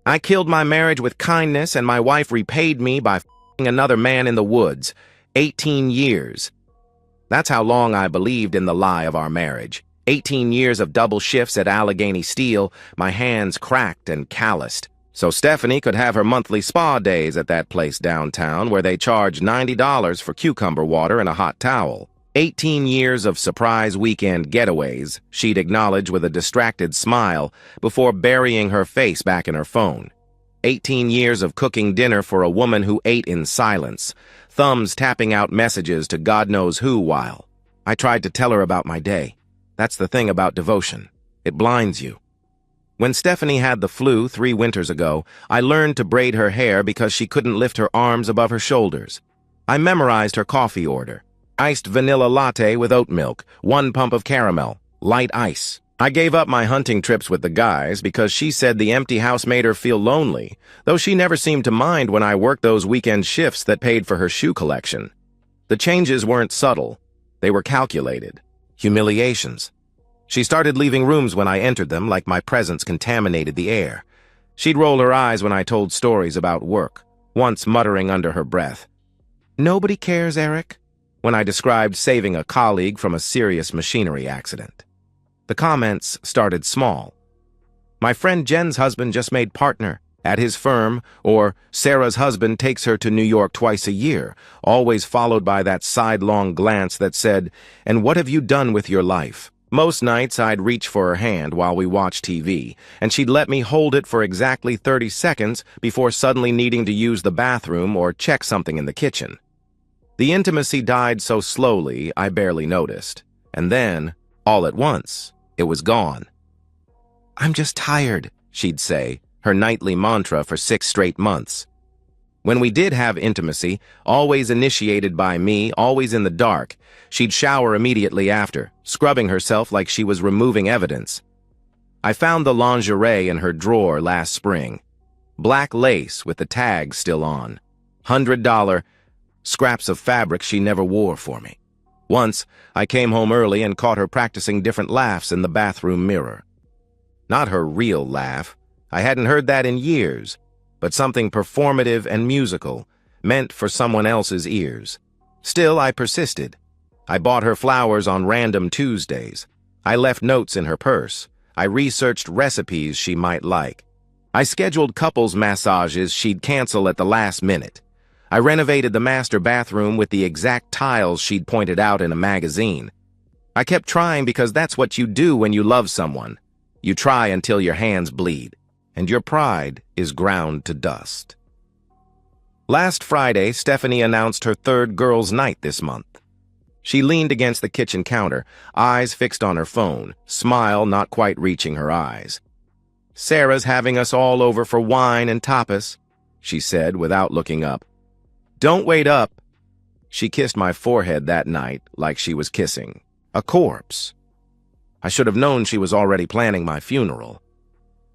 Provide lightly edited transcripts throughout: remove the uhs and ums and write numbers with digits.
I killed my marriage with kindness, and my wife repaid me by f***ing another man in the woods. 18 years. That's how long I believed in the lie of our marriage. 18 years of double shifts at Allegheny Steel, my hands cracked and calloused. So Stephanie could have her monthly spa days at that place downtown where they charge $90 for cucumber water and a hot towel. 18 years of surprise weekend getaways, she'd acknowledge with a distracted smile before burying her face back in her phone. 18 years of cooking dinner for a woman who ate in silence, thumbs tapping out messages to God knows who while. I tried to tell her about my day. That's the thing about devotion. It blinds you. When Stephanie had the flu 3 winters ago, I learned to braid her hair because she couldn't lift her arms above her shoulders. I memorized her coffee order. Iced vanilla latte with oat milk, 1 pump of caramel, light ice. I gave up my hunting trips with the guys because she said the empty house made her feel lonely, though she never seemed to mind when I worked those weekend shifts that paid for her shoe collection. The changes weren't subtle. They were calculated. Humiliations. She started leaving rooms when I entered them like my presence contaminated the air. She'd roll her eyes when I told stories about work, once muttering under her breath, "Nobody cares, Eric," when I described saving a colleague from a serious machinery accident. The comments started small. "My friend Jen's husband just made partner at his firm," or "Sarah's husband takes her to New York twice a year," always followed by that sidelong glance that said, "And what have you done with your life?" Most nights I'd reach for her hand while we watched TV, and she'd let me hold it for exactly 30 seconds before suddenly needing to use the bathroom or check something in the kitchen. The intimacy died so slowly I barely noticed, and then, all at once, it was gone. "I'm just tired," she'd say, her nightly mantra for 6 straight months. When we did have intimacy, always initiated by me, always in the dark, she'd shower immediately after, scrubbing herself like she was removing evidence. I found the lingerie in her drawer last spring. Black lace with the tag still on. $100 scraps of fabric she never wore for me. Once, I came home early and caught her practicing different laughs in the bathroom mirror. Not her real laugh. I hadn't heard that in years, but something performative and musical, meant for someone else's ears. Still, I persisted. I bought her flowers on random Tuesdays. I left notes in her purse. I researched recipes she might like. I scheduled couples massages she'd cancel at the last minute. I renovated the master bathroom with the exact tiles she'd pointed out in a magazine. I kept trying because that's what you do when you love someone. You try until your hands bleed, and your pride is ground to dust. Last Friday, Stephanie announced her 3rd girls' night this month. She leaned against the kitchen counter, eyes fixed on her phone, smile not quite reaching her eyes. "Sarah's having us all over for wine and tapas," she said without looking up. "Don't wait up." She kissed my forehead that night like she was kissing a corpse. I should have known she was already planning my funeral.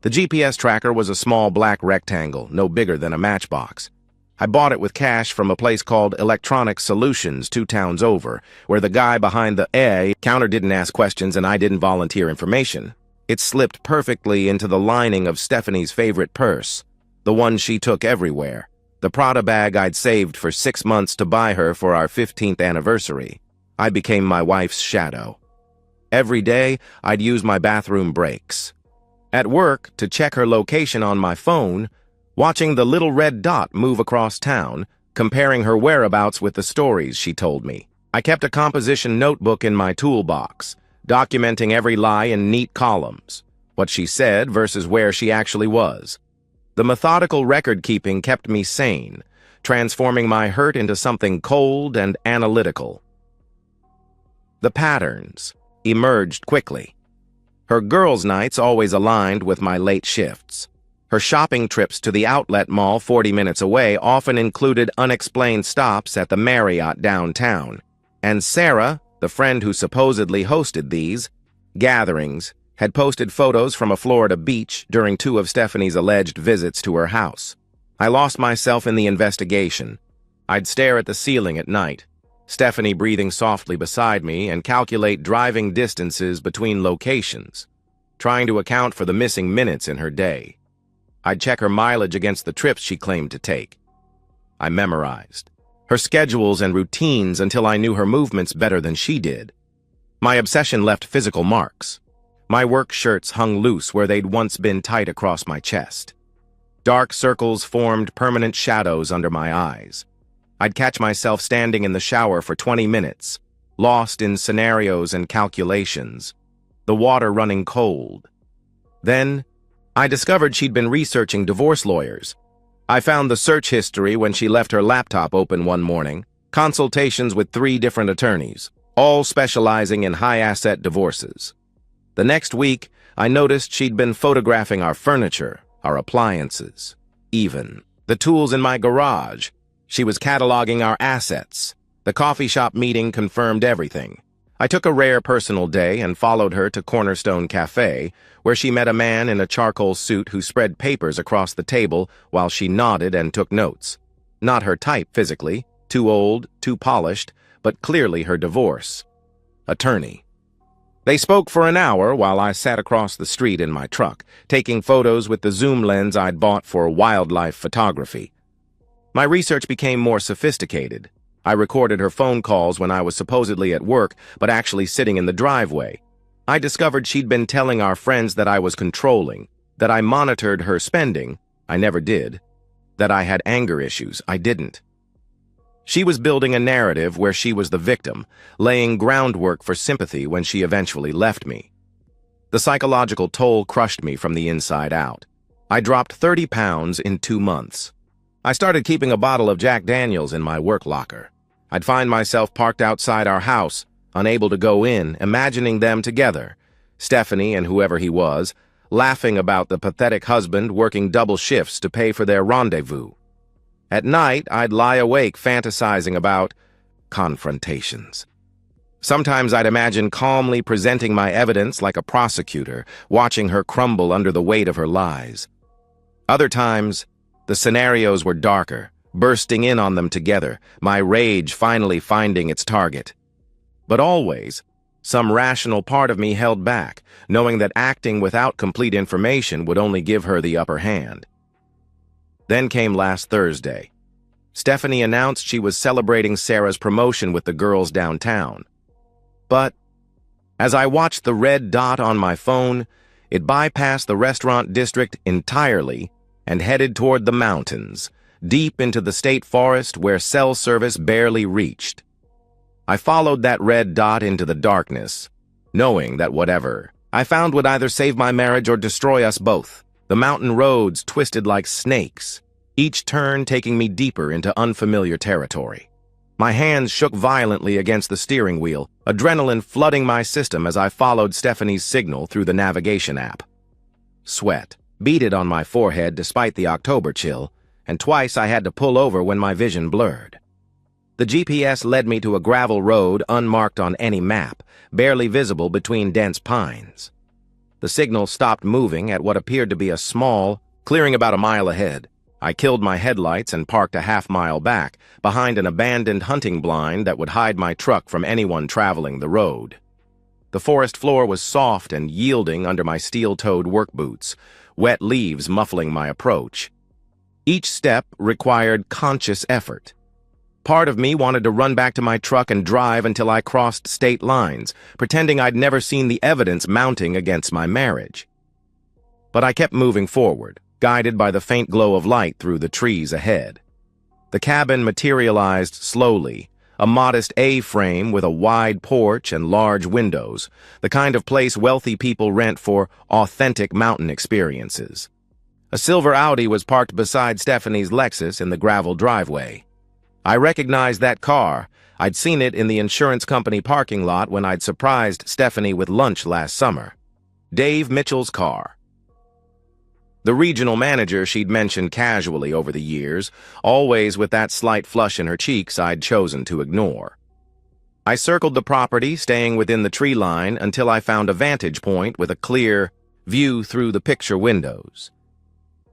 The GPS tracker was a small black rectangle, no bigger than a matchbox. I bought it with cash from a place called Electronic Solutions 2 towns over, where the guy behind the counter didn't ask questions and I didn't volunteer information. It slipped perfectly into the lining of Stephanie's favorite purse, the one she took everywhere. The Prada bag I'd saved for 6 months to buy her for our 15th anniversary. I became my wife's shadow. Every day, I'd use my bathroom breaks. At work, to check her location on my phone, watching the little red dot move across town, comparing her whereabouts with the stories she told me. I kept a composition notebook in my toolbox, documenting every lie in neat columns, what she said versus where she actually was. The methodical record-keeping kept me sane, transforming my hurt into something cold and analytical. The patterns emerged quickly. Her girls' nights always aligned with my late shifts. Her shopping trips to the outlet mall 40 minutes away often included unexplained stops at the Marriott downtown. And Sarah, the friend who supposedly hosted these gatherings, had posted photos from a Florida beach during 2 of Stephanie's alleged visits to her house. I lost myself in the investigation. I'd stare at the ceiling at night, Stephanie breathing softly beside me, and calculate driving distances between locations, trying to account for the missing minutes in her day. I'd check her mileage against the trips she claimed to take. I memorized her schedules and routines until I knew her movements better than she did. My obsession left physical marks. My work shirts hung loose where they'd once been tight across my chest. Dark circles formed permanent shadows under my eyes. I'd catch myself standing in the shower for 20 minutes, lost in scenarios and calculations, the water running cold. Then, I discovered she'd been researching divorce lawyers. I found the search history when she left her laptop open one morning, consultations with 3 different attorneys, all specializing in high-asset divorces. The next week, I noticed she'd been photographing our furniture, our appliances, even the tools in my garage. She was cataloging our assets. The coffee shop meeting confirmed everything. I took a rare personal day and followed her to Cornerstone Cafe, where she met a man in a charcoal suit who spread papers across the table while she nodded and took notes. Not her type physically, too old, too polished, but clearly her divorce attorney. They spoke for an hour while I sat across the street in my truck, taking photos with the zoom lens I'd bought for wildlife photography. My research became more sophisticated. I recorded her phone calls when I was supposedly at work, but actually sitting in the driveway. I discovered she'd been telling our friends that I was controlling, that I monitored her spending. I never did. That I had anger issues. I didn't. She was building a narrative where she was the victim, laying groundwork for sympathy when she eventually left me. The psychological toll crushed me from the inside out. I dropped 30 pounds in 2 months. I started keeping a bottle of Jack Daniels in my work locker. I'd find myself parked outside our house, unable to go in, imagining them together, Stephanie and whoever he was, laughing about the pathetic husband working double shifts to pay for their rendezvous. At night, I'd lie awake fantasizing about confrontations. Sometimes I'd imagine calmly presenting my evidence like a prosecutor, watching her crumble under the weight of her lies. Other times, the scenarios were darker, bursting in on them together, my rage finally finding its target. But always, some rational part of me held back, knowing that acting without complete information would only give her the upper hand. Then came last Thursday. Stephanie announced she was celebrating Sarah's promotion with the girls downtown. But as I watched the red dot on my phone, it bypassed the restaurant district entirely and headed toward the mountains, deep into the state forest where cell service barely reached. I followed that red dot into the darkness, knowing that whatever I found would either save my marriage or destroy us both. The mountain roads twisted like snakes, each turn taking me deeper into unfamiliar territory. My hands shook violently against the steering wheel, adrenaline flooding my system as I followed Stephanie's signal through the navigation app. Sweat beaded on my forehead despite the October chill, and twice I had to pull over when my vision blurred. The GPS led me to a gravel road unmarked on any map, barely visible between dense pines. The signal stopped moving at what appeared to be a small clearing about a mile ahead. I killed my headlights and parked a half-mile back, behind an abandoned hunting blind that would hide my truck from anyone traveling the road. The forest floor was soft and yielding under my steel-toed work boots, wet leaves muffling my approach. Each step required conscious effort. Part of me wanted to run back to my truck and drive until I crossed state lines, pretending I'd never seen the evidence mounting against my marriage. But I kept moving forward, guided by the faint glow of light through the trees ahead. The cabin materialized slowly, a modest A-frame with a wide porch and large windows, the kind of place wealthy people rent for authentic mountain experiences. A silver Audi was parked beside Stephanie's Lexus in the gravel driveway. I recognized that car. I'd seen it in the insurance company parking lot when I'd surprised Stephanie with lunch last summer. Dave Mitchell's car. The regional manager she'd mentioned casually over the years, always with that slight flush in her cheeks I'd chosen to ignore. I circled the property, staying within the tree line until I found a vantage point with a clear view through the picture windows.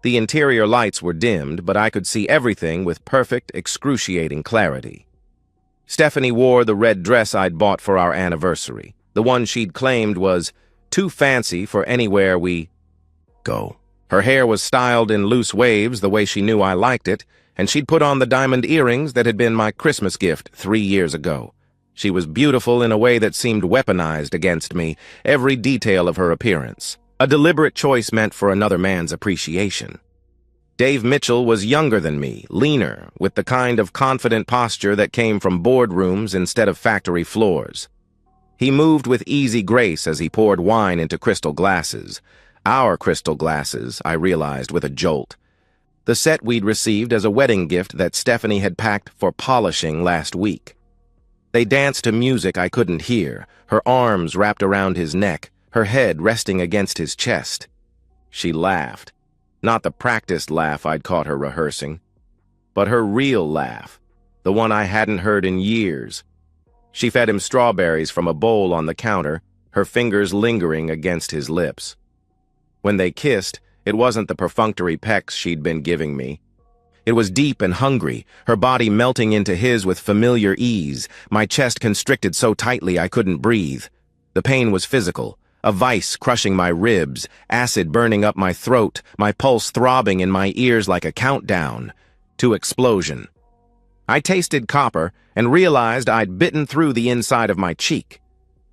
The interior lights were dimmed, but I could see everything with perfect, excruciating clarity. Stephanie wore the red dress I'd bought for our anniversary, the one she'd claimed was too fancy for anywhere we go. Her hair was styled in loose waves the way she knew I liked it, and she'd put on the diamond earrings that had been my Christmas gift 3 years ago. She was beautiful in a way that seemed weaponized against me, every detail of her appearance. A deliberate choice meant for another man's appreciation. Dave Mitchell was younger than me, leaner, with the kind of confident posture that came from boardrooms instead of factory floors. He moved with easy grace as he poured wine into crystal glasses. Our crystal glasses, I realized with a jolt. The set we'd received as a wedding gift that Stephanie had packed for polishing last week. They danced to music I couldn't hear, her arms wrapped around his neck, her head resting against his chest. She laughed. Not the practiced laugh I'd caught her rehearsing, but her real laugh, the one I hadn't heard in years. She fed him strawberries from a bowl on the counter, her fingers lingering against his lips. When they kissed, it wasn't the perfunctory pecks she'd been giving me. It was deep and hungry, her body melting into his with familiar ease, my chest constricted so tightly I couldn't breathe. The pain was physical, a vice crushing my ribs, acid burning up my throat, my pulse throbbing in my ears like a countdown to explosion. I tasted copper and realized I'd bitten through the inside of my cheek.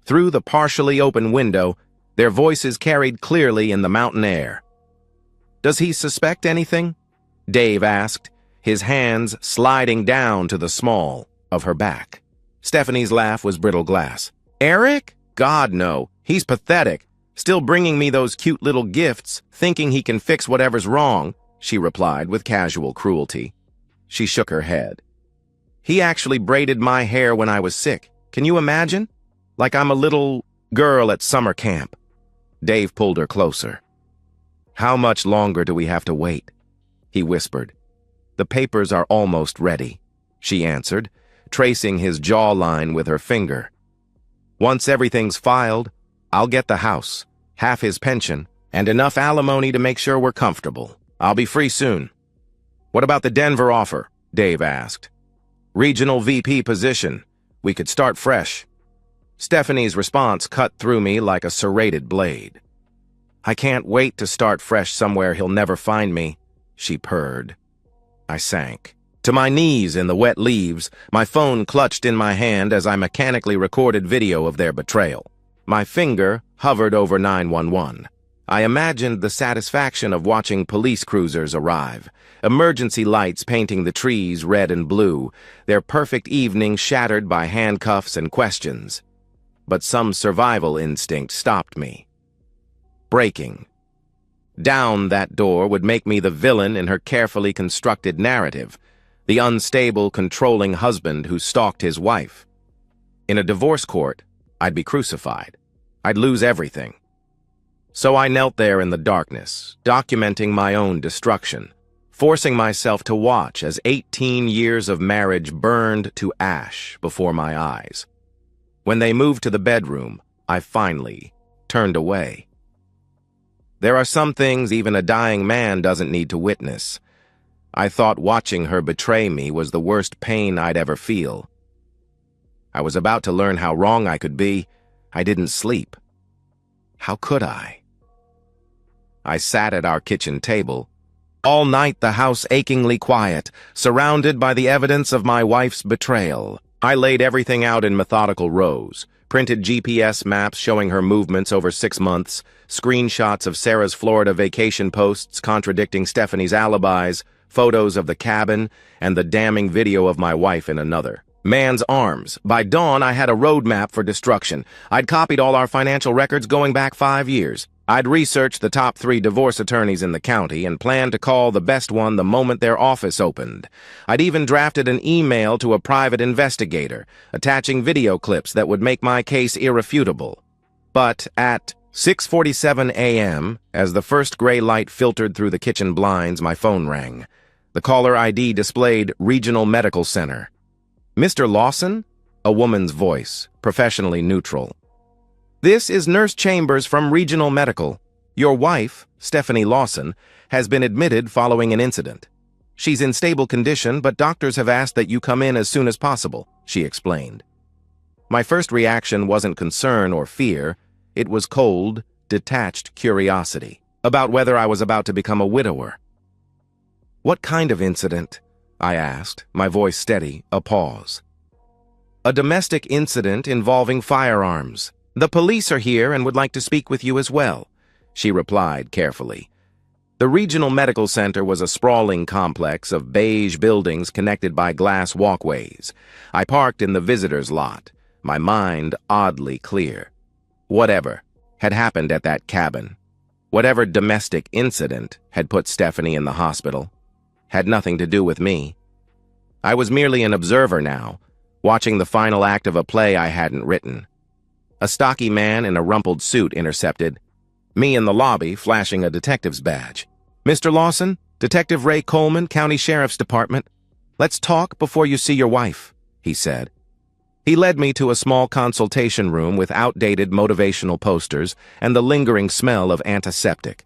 Through the partially open window, their voices carried clearly in the mountain air. "Does he suspect anything?" Dave asked, his hands sliding down to the small of her back. Stephanie's laugh was brittle glass. "Eric? God, no. He's pathetic. Still bringing me those cute little gifts, thinking he can fix whatever's wrong," she replied with casual cruelty. She shook her head. "He actually braided my hair when I was sick. Can you imagine? Like I'm a little girl at summer camp." Dave pulled her closer. "How much longer do we have to wait?" he whispered. "The papers are almost ready," she answered, tracing his jawline with her finger. "Once everything's filed, I'll get the house, half his pension, and enough alimony to make sure we're comfortable. I'll be free soon." "What about the Denver offer?" Dave asked. "Regional VP position. We could start fresh." Stephanie's response cut through me like a serrated blade. "I can't wait to start fresh somewhere he'll never find me," she purred. I sank to my knees in the wet leaves, my phone clutched in my hand as I mechanically recorded video of their betrayal. My finger hovered over 911. I imagined the satisfaction of watching police cruisers arrive, emergency lights painting the trees red and blue, their perfect evening shattered by handcuffs and questions. But some survival instinct stopped me. Breaking. Down that door would make me the villain in her carefully constructed narrative, the unstable, controlling husband who stalked his wife. In a divorce court, I'd be crucified. I'd lose everything. So I knelt there in the darkness, documenting my own destruction, forcing myself to watch as 18 years of marriage burned to ash before my eyes. When they moved to the bedroom, I finally turned away. There are some things even a dying man doesn't need to witness. I thought watching her betray me was the worst pain I'd ever feel. I was about to learn how wrong I could be. I didn't sleep. How could I? I sat at our kitchen table. All night the house achingly quiet, surrounded by the evidence of my wife's betrayal. I laid everything out in methodical rows, printed GPS maps showing her movements over 6 months, screenshots of Sarah's Florida vacation posts contradicting Stephanie's alibis, photos of the cabin, and the damning video of my wife in another. Man's arms. By dawn, I had a roadmap for destruction. I'd copied all our financial records going back 5 years. I'd researched the top 3 divorce attorneys in the county and planned to call the best one the moment their office opened. I'd even drafted an email to a private investigator, attaching video clips that would make my case irrefutable. But at 6:47 a.m., as the first gray light filtered through the kitchen blinds, my phone rang. The caller ID displayed Regional Medical Center. "Mr. Lawson?" A woman's voice, professionally neutral. "This is Nurse Chambers from Regional Medical. Your wife, Stephanie Lawson, has been admitted following an incident. She's in stable condition, but doctors have asked that you come in as soon as possible," she explained. My first reaction wasn't concern or fear. It was cold, detached curiosity. about whether I was about to become a widower. "What kind of incident?" I asked, my voice steady, a pause. "A domestic incident involving firearms. The police are here and would like to speak with you as well," she replied carefully. The regional medical center was a sprawling complex of beige buildings connected by glass walkways. I parked in the visitor's lot, my mind oddly clear. Whatever had happened at that cabin, whatever domestic incident had put Stephanie in the hospital, had nothing to do with me. I was merely an observer now, watching the final act of a play I hadn't written. A stocky man in a rumpled suit intercepted me in the lobby, flashing a detective's badge. "Mr. Lawson, Detective Ray Coleman, County Sheriff's Department. Let's talk before you see your wife," he said. He led me to a small consultation room with outdated motivational posters and the lingering smell of antiseptic.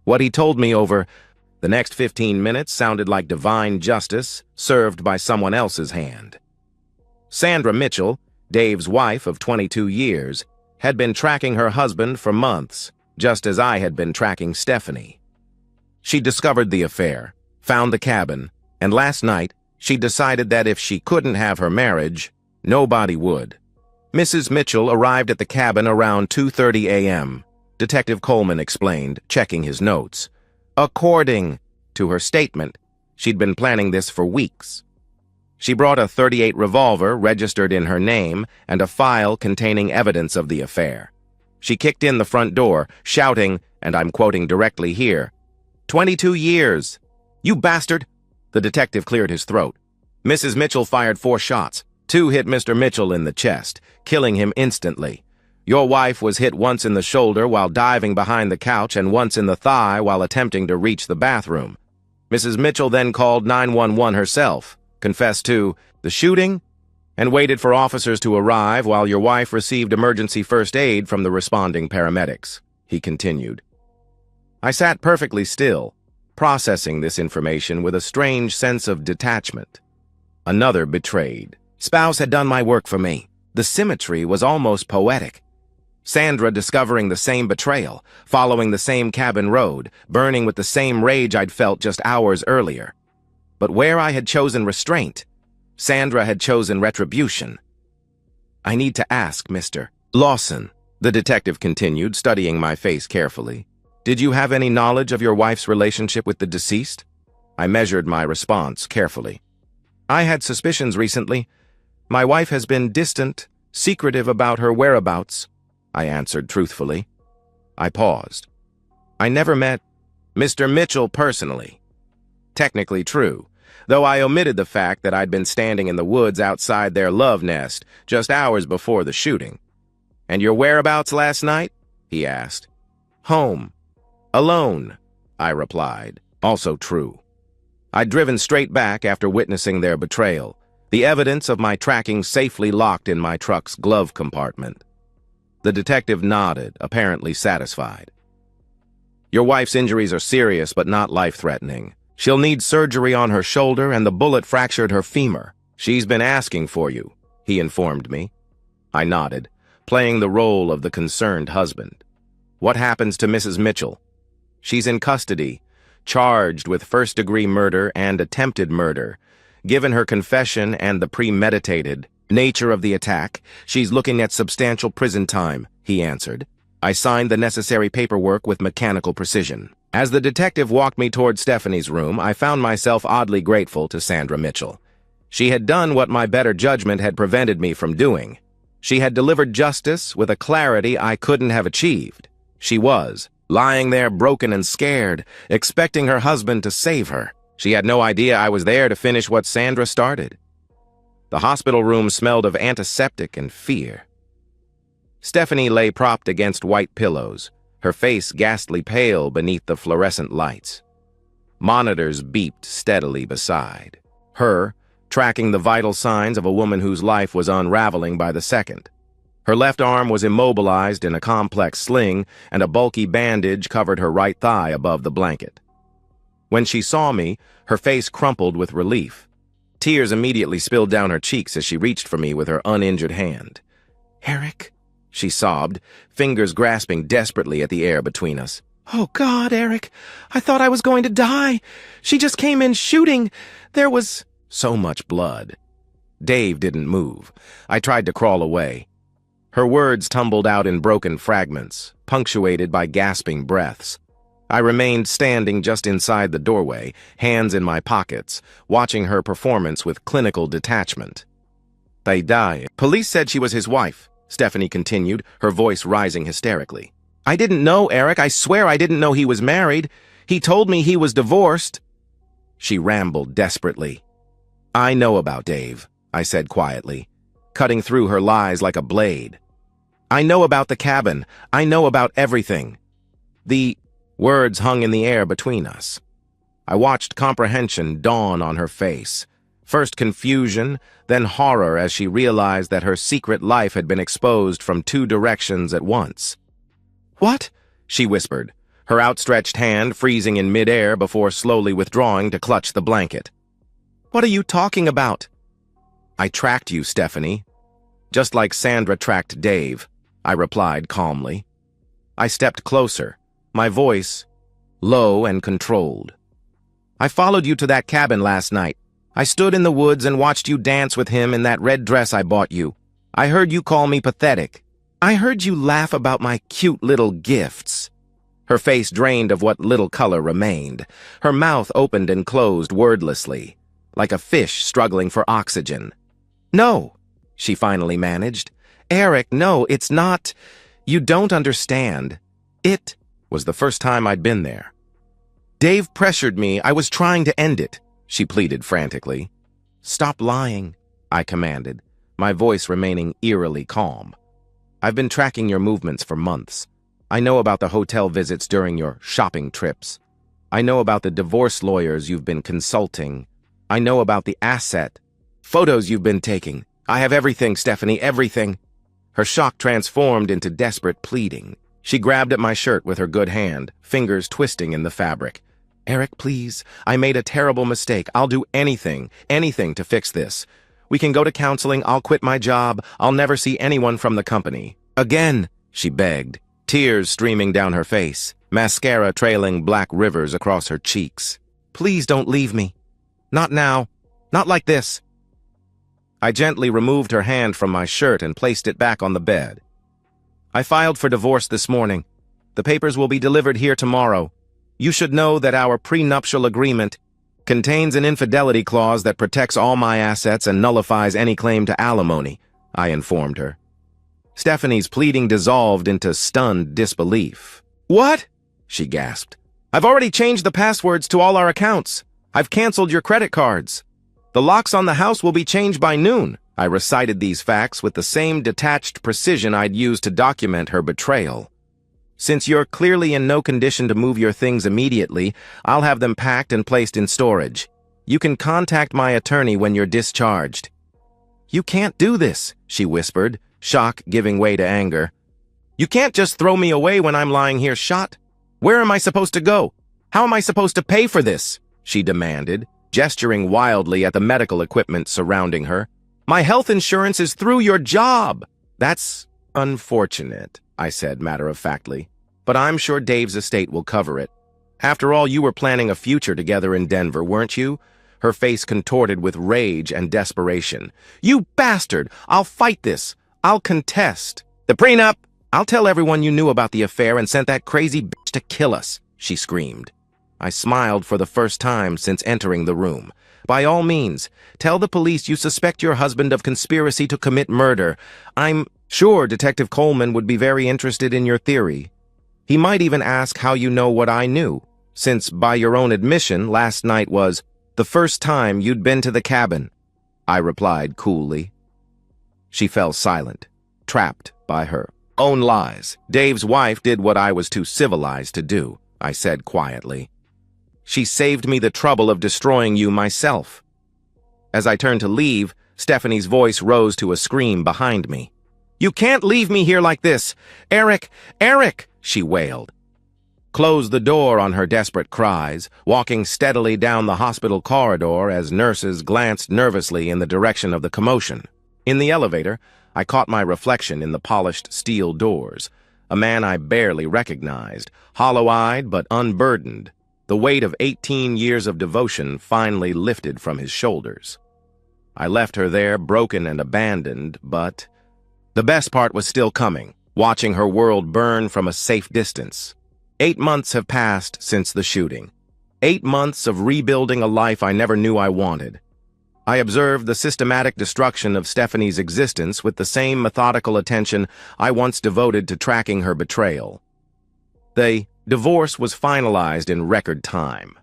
What he told me over the next 15 minutes sounded like divine justice served by someone else's hand. Sandra Mitchell, Dave's wife of 22 years, had been tracking her husband for months, just as I had been tracking Stephanie. She discovered the affair, found the cabin, and last night she decided that if she couldn't have her marriage, nobody would. Mrs. Mitchell arrived at the cabin around 2:30 a.m., Detective Coleman explained, checking his notes. According to her statement, she'd been planning this for weeks. She brought a .38 revolver registered in her name and a file containing evidence of the affair. She kicked in the front door, shouting, and I'm quoting directly here, 22 years! You bastard! The detective cleared his throat. Mrs. Mitchell fired 4 shots. 2 hit Mr. Mitchell in the chest, killing him instantly. Your wife was hit once in the shoulder while diving behind the couch and once in the thigh while attempting to reach the bathroom. Mrs. Mitchell then called 911 herself, confessed to the shooting, and waited for officers to arrive while your wife received emergency first aid from the responding paramedics, he continued. I sat perfectly still, processing this information with a strange sense of detachment. Another betrayed. Spouse had done my work for me. The symmetry was almost poetic. Sandra discovering the same betrayal, following the same cabin road, burning with the same rage I'd felt just hours earlier. But where I had chosen restraint, Sandra had chosen retribution. I need to ask, Mr. Lawson, the detective continued, studying my face carefully. Did you have any knowledge of your wife's relationship with the deceased? I measured my response carefully. I had suspicions recently. My wife has been distant, secretive about her whereabouts, I answered truthfully. I paused. I never met Mr. Mitchell personally. Technically true, though I omitted the fact that I'd been standing in the woods outside their love nest just hours before the shooting. And your whereabouts last night? He asked. Home. Alone, I replied. Also true. I'd driven straight back after witnessing their betrayal, the evidence of my tracking safely locked in my truck's glove compartment. The detective nodded, apparently satisfied. Your wife's injuries are serious but not life-threatening. She'll need surgery on her shoulder and the bullet fractured her femur. She's been asking for you, he informed me. I nodded, playing the role of the concerned husband. What happens to Mrs. Mitchell? She's in custody, charged with first-degree murder and attempted murder. Given her confession and the premeditated nature of the attack, she's looking at substantial prison time, he answered. I signed the necessary paperwork with mechanical precision. As the detective walked me toward Stephanie's room, I found myself oddly grateful to Sandra Mitchell. She had done what my better judgment had prevented me from doing. She had delivered justice with a clarity I couldn't have achieved. She was lying there broken and scared, expecting her husband to save her. She had no idea I was there to finish what Sandra started. The hospital room smelled of antiseptic and fear. Stephanie lay propped against white pillows, her face ghastly pale beneath the fluorescent lights. Monitors beeped steadily beside her, tracking the vital signs of a woman whose life was unraveling by the second. Her left arm was immobilized in a complex sling, and a bulky bandage covered her right thigh above the blanket. When she saw me, her face crumpled with relief. Tears immediately spilled down her cheeks as she reached for me with her uninjured hand. "Eric," she sobbed, fingers grasping desperately at the air between us. Oh, God, Eric, I thought I was going to die. She just came in shooting. There was so much blood. Dave didn't move. I tried to crawl away. Her words tumbled out in broken fragments, punctuated by gasping breaths. I remained standing just inside the doorway, hands in my pockets, watching her performance with clinical detachment. They died. Police said she was his wife, Stephanie continued, her voice rising hysterically. I didn't know, Eric. I swear I didn't know he was married. He told me he was divorced. She rambled desperately. I know about Dave, I said quietly, cutting through her lies like a blade. I know about the cabin. I know about everything. The words hung in the air between us. I watched comprehension dawn on her face. First confusion, then horror as she realized that her secret life had been exposed from two directions at once. What? She whispered, her outstretched hand freezing in midair before slowly withdrawing to clutch the blanket. What are you talking about? I tracked you, Stephanie. Just like Sandra tracked Dave, I replied calmly. I stepped closer, my voice low and controlled. I followed you to that cabin last night. I stood in the woods and watched you dance with him in that red dress I bought you. I heard you call me pathetic. I heard you laugh about my cute little gifts. Her face drained of what little color remained. Her mouth opened and closed wordlessly, like a fish struggling for oxygen. No, she finally managed. Eric, no, it's not. You don't understand. It was the first time I'd been there. Dave pressured me. I was trying to end it, she pleaded frantically. Stop lying, I commanded, my voice remaining eerily calm. I've been tracking your movements for months. I know about the hotel visits during your shopping trips. I know about the divorce lawyers you've been consulting. I know about the asset photos you've been taking. I have everything, Stephanie, everything. Her shock transformed into desperate pleading. She grabbed at my shirt with her good hand, fingers twisting in the fabric. Eric, please, I made a terrible mistake. I'll do anything to fix this. We can go to counseling, I'll quit my job, I'll never see anyone from the company. Again, she begged, tears streaming down her face, mascara trailing black rivers across her cheeks. Please don't leave me. Not now. Not like this. I gently removed her hand from my shirt and placed it back on the bed. I filed for divorce this morning. The papers will be delivered here tomorrow. You should know that our prenuptial agreement contains an infidelity clause that protects all my assets and nullifies any claim to alimony, I informed her. Stephanie's pleading dissolved into stunned disbelief. What? She gasped. I've already changed the passwords to all our accounts. I've canceled your credit cards. The locks on the house will be changed by noon. I recited these facts with the same detached precision I'd used to document her betrayal. Since you're clearly in no condition to move your things immediately, I'll have them packed and placed in storage. You can contact my attorney when you're discharged. You can't do this, she whispered, shock giving way to anger. You can't just throw me away when I'm lying here shot. Where am I supposed to go? How am I supposed to pay for this? She demanded, gesturing wildly at the medical equipment surrounding her. My health insurance is through your job. That's unfortunate, I said matter-of-factly, but I'm sure Dave's estate will cover it. After all, you were planning a future together in Denver, weren't you? Her face contorted with rage and desperation. You bastard! I'll fight this. I'll contest. The prenup! I'll tell everyone you knew about the affair and sent that crazy bitch to kill us, she screamed. I smiled for the first time since entering the room. By all means, tell the police you suspect your husband of conspiracy to commit murder. I'm sure Detective Coleman would be very interested in your theory. He might even ask how you know what I knew, since by your own admission, last night was the first time you'd been to the cabin, I replied coolly. She fell silent, trapped by her own lies. Dave's wife did what I was too civilized to do, I said quietly. She saved me the trouble of destroying you myself. As I turned to leave, Stephanie's voice rose to a scream behind me. You can't leave me here like this! Eric! Eric! She wailed. Closed the door on her desperate cries, walking steadily down the hospital corridor as nurses glanced nervously in the direction of the commotion. In the elevator, I caught my reflection in the polished steel doors, a man I barely recognized, hollow-eyed but unburdened. The weight of 18 years of devotion finally lifted from his shoulders. I left her there, broken and abandoned, but the best part was still coming, watching her world burn from a safe distance. 8 months have passed since the shooting. 8 months of rebuilding a life I never knew I wanted. I observed the systematic destruction of Stephanie's existence with the same methodical attention I once devoted to tracking her betrayal. The divorce was finalized in record time.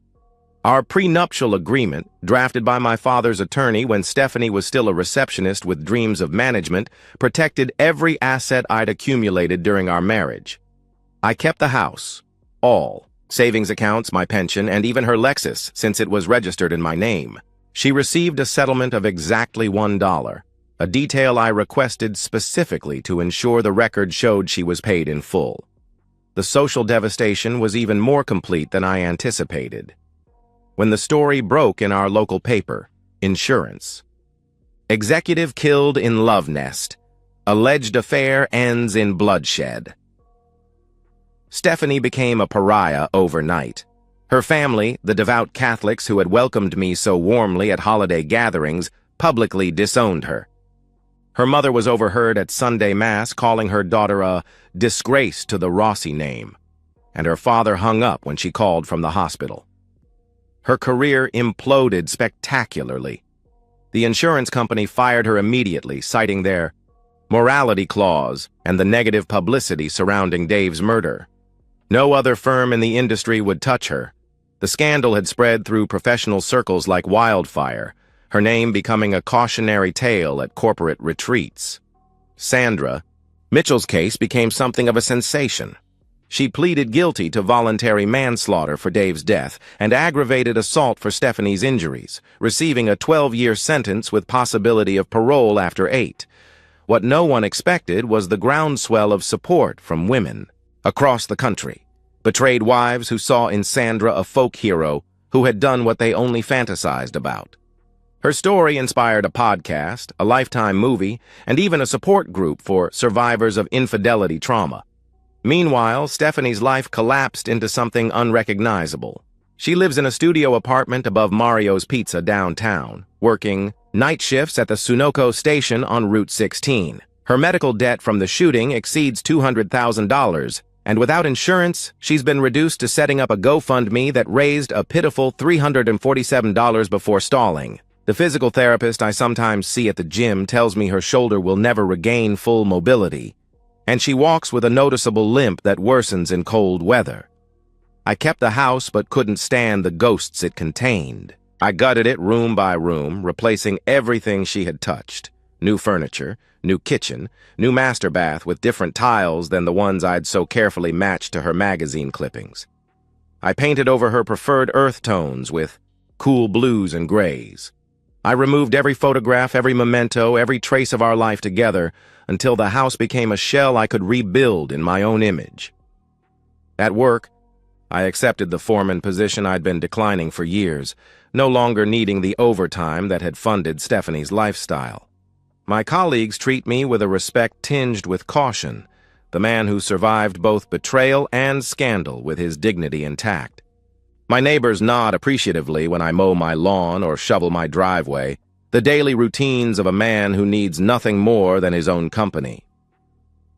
Our prenuptial agreement, drafted by my father's attorney when Stephanie was still a receptionist with dreams of management, protected every asset I'd accumulated during our marriage. I kept the house, all, savings accounts, my pension, and even her Lexus, since it was registered in my name. She received a settlement of exactly $1, a detail I requested specifically to ensure the record showed she was paid in full. The social devastation was even more complete than I anticipated. When the story broke in our local paper, Insurance. Executive killed in love nest. Alleged affair ends in bloodshed. Stephanie became a pariah overnight. Her family, the devout Catholics who had welcomed me so warmly at holiday gatherings, publicly disowned her. Her mother was overheard at Sunday Mass calling her daughter a disgrace to the Rossi name, and her father hung up when she called from the hospital. Her career imploded spectacularly. The insurance company fired her immediately, citing their morality clause and the negative publicity surrounding Dave's murder. No other firm in the industry would touch her. The scandal had spread through professional circles like wildfire, her name becoming a cautionary tale at corporate retreats. Sandra Mitchell's case became something of a sensation. She pleaded guilty to voluntary manslaughter for Dave's death and aggravated assault for Stephanie's injuries, receiving a 12-year sentence with possibility of parole after 8. What no one expected was the groundswell of support from women across the country. Betrayed wives who saw in Sandra a folk hero who had done what they only fantasized about. Her story inspired a podcast, a Lifetime movie, and even a support group for survivors of infidelity trauma. Meanwhile, Stephanie's life collapsed into something unrecognizable. She lives in a studio apartment above Mario's Pizza downtown, working night shifts at the Sunoco station on Route 16. Her medical debt from the shooting exceeds $200,000, and without insurance, she's been reduced to setting up a GoFundMe that raised a pitiful $347 before stalling. The physical therapist I sometimes see at the gym tells me her shoulder will never regain full mobility, and she walks with a noticeable limp that worsens in cold weather. I kept the house but couldn't stand the ghosts it contained. I gutted it room by room, replacing everything she had touched. New furniture, new kitchen, new master bath with different tiles than the ones I'd so carefully matched to her magazine clippings. I painted over her preferred earth tones with cool blues and grays. I removed every photograph, every memento, every trace of our life together until the house became a shell I could rebuild in my own image. At work, I accepted the foreman position I'd been declining for years, no longer needing the overtime that had funded Stephanie's lifestyle. My colleagues treat me with a respect tinged with caution, the man who survived both betrayal and scandal with his dignity intact. My neighbors nod appreciatively when I mow my lawn or shovel my driveway, the daily routines of a man who needs nothing more than his own company.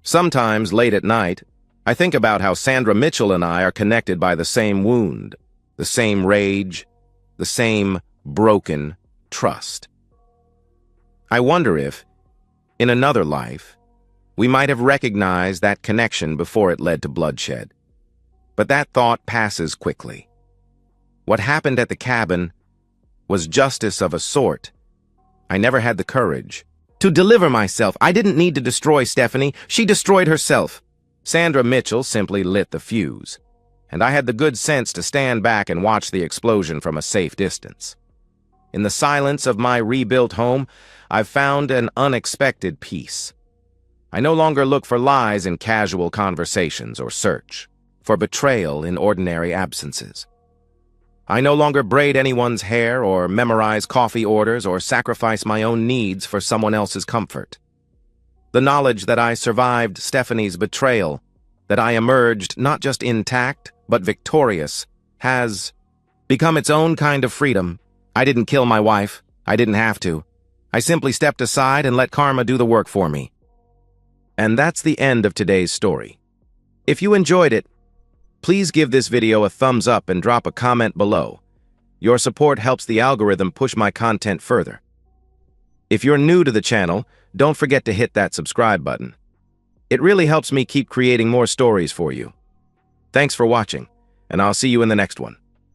Sometimes, late at night, I think about how Sandra Mitchell and I are connected by the same wound, the same rage, the same broken trust. I wonder if, in another life, we might have recognized that connection before it led to bloodshed. But that thought passes quickly. What happened at the cabin was justice of a sort. I never had the courage to deliver myself. I didn't need to destroy Stephanie. She destroyed herself. Sandra Mitchell simply lit the fuse, and I had the good sense to stand back and watch the explosion from a safe distance. In the silence of my rebuilt home, I've found an unexpected peace. I no longer look for lies in casual conversations or search for betrayal in ordinary absences. I no longer braid anyone's hair or memorize coffee orders or sacrifice my own needs for someone else's comfort. The knowledge that I survived Stephanie's betrayal, that I emerged not just intact, but victorious, has become its own kind of freedom. I didn't kill my wife. I didn't have to. I simply stepped aside and let karma do the work for me. And that's the end of today's story. If you enjoyed it, please give this video a thumbs up and drop a comment below. Your support helps the algorithm push my content further. If you're new to the channel, don't forget to hit that subscribe button. It really helps me keep creating more stories for you. Thanks for watching, and I'll see you in the next one.